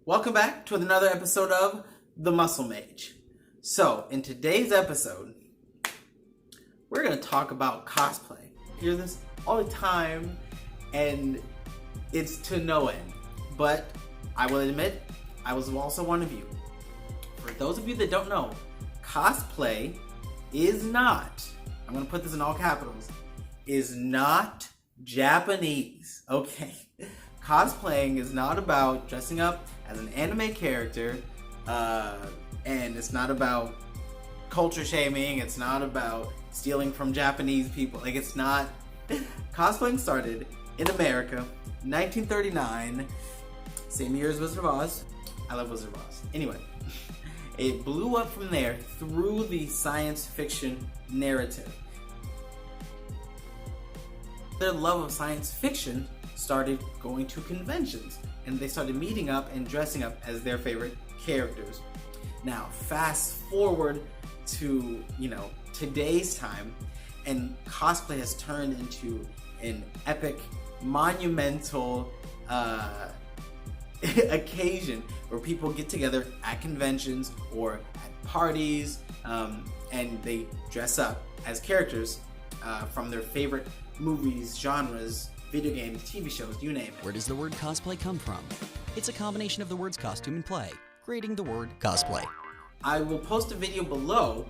Welcome back to another episode of The Muscle Mage. So, in today's episode, we're going to talk about cosplay. I hear this all the time, and it's to no end. But I will admit, I was also one of you. For those of you that don't know, cosplay is not, I'm going to put this in all capitals, is not Japanese, okay? Cosplaying is not about dressing up as an anime character, and it's not about culture shaming, it's not about stealing from Japanese people, like it's not. Cosplaying started in America, 1939, same year as Wizard of Oz. I love Wizard of Oz. Anyway, it blew up from there through the science fiction narrative. Their love of science fiction started going to conventions, and they started meeting up and dressing up as their favorite characters. Now, fast forward to, today's time, and cosplay has turned into an epic, monumental occasion where people get together at conventions or at parties, and they dress up as characters from their favorite movies, genres, video games, TV shows, you name it. Where does the word cosplay come from? It's a combination of the words costume and play, creating the word cosplay. I will post a video below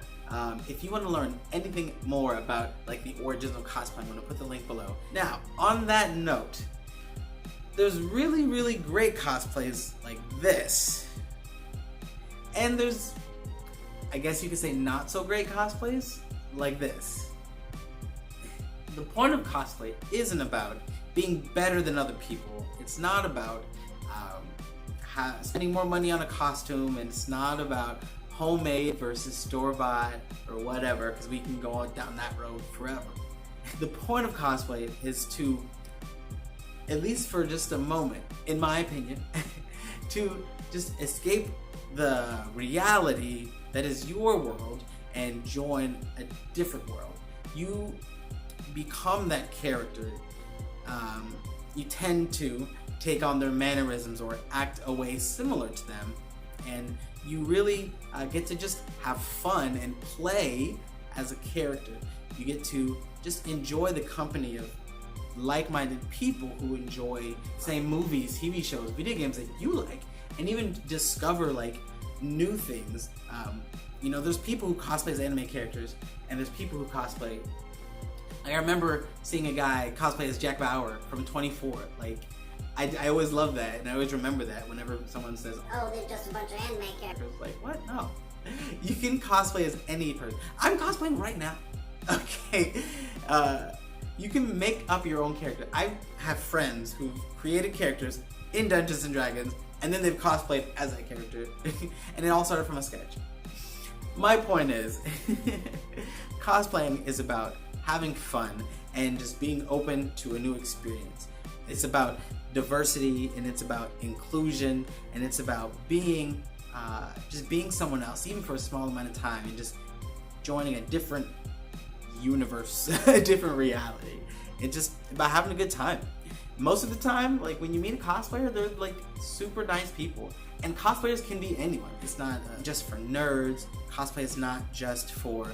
if you want to learn anything more about the origins of cosplay. I'm going to put the link below. Now, on that note, there's really, really great cosplays like this. And there's, I guess you could say, not so great cosplays like this. The point of cosplay isn't about being better than other people. It's not about spending more money on a costume, and it's not about homemade versus store-bought or whatever, because we can go down that road forever. The point of cosplay is to, at least for just a moment, in my opinion, to just escape the reality that is your world and join a different world. You become that character. You tend to take on their mannerisms or act a way similar to them, and you really get to just have fun and play as a character. You get to just enjoy the company of like-minded people who enjoy same movies, TV shows, video games that you like, and even discover new things. There's people who cosplay as anime characters, and there's people who cosplay. I remember seeing a guy cosplay as Jack Bauer from 24. I always love that, and I always remember that whenever someone says, "Oh, they're just a bunch of anime characters." What? No. You can cosplay as any person. I'm cosplaying right now. Okay. You can make up your own character. I have friends who've created characters in Dungeons & Dragons, and then they've cosplayed as that character, and it all started from a sketch. My point is, cosplaying is about having fun and just being open to a new experience. It's about diversity, and it's about inclusion, and it's about being just being someone else, even for a small amount of time, and just joining a different universe, a different reality. It's just about having a good time. Most of the time, when you meet a cosplayer, they're super nice people. And cosplayers can be anyone. It's not just for nerds. Cosplay is not just for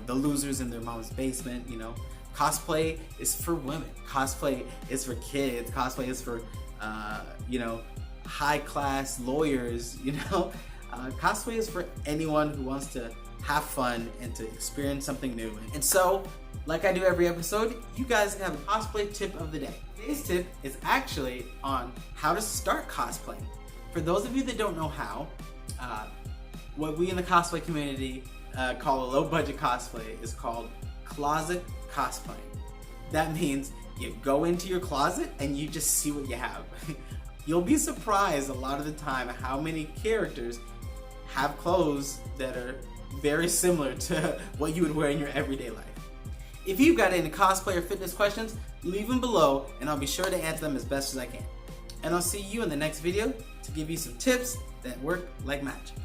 the losers in their mom's basement. Cosplay is for women. Cosplay is for kids. Cosplay is for high-class lawyers. Cosplay is for anyone who wants to have fun and to experience something new. And so, like I do every episode, you guys have a cosplay tip of the day. Today's tip is actually on how to start cosplaying. For those of you that don't know how, what we in the cosplay community call a low-budget cosplay is called closet cosplaying. That means you go into your closet and you just see what you have. You'll be surprised a lot of the time how many characters have clothes that are very similar to what you would wear in your everyday life. If you've got any cosplay or fitness questions, leave them below and I'll be sure to answer them as best as I can. And I'll see you in the next video to give you some tips that work like magic.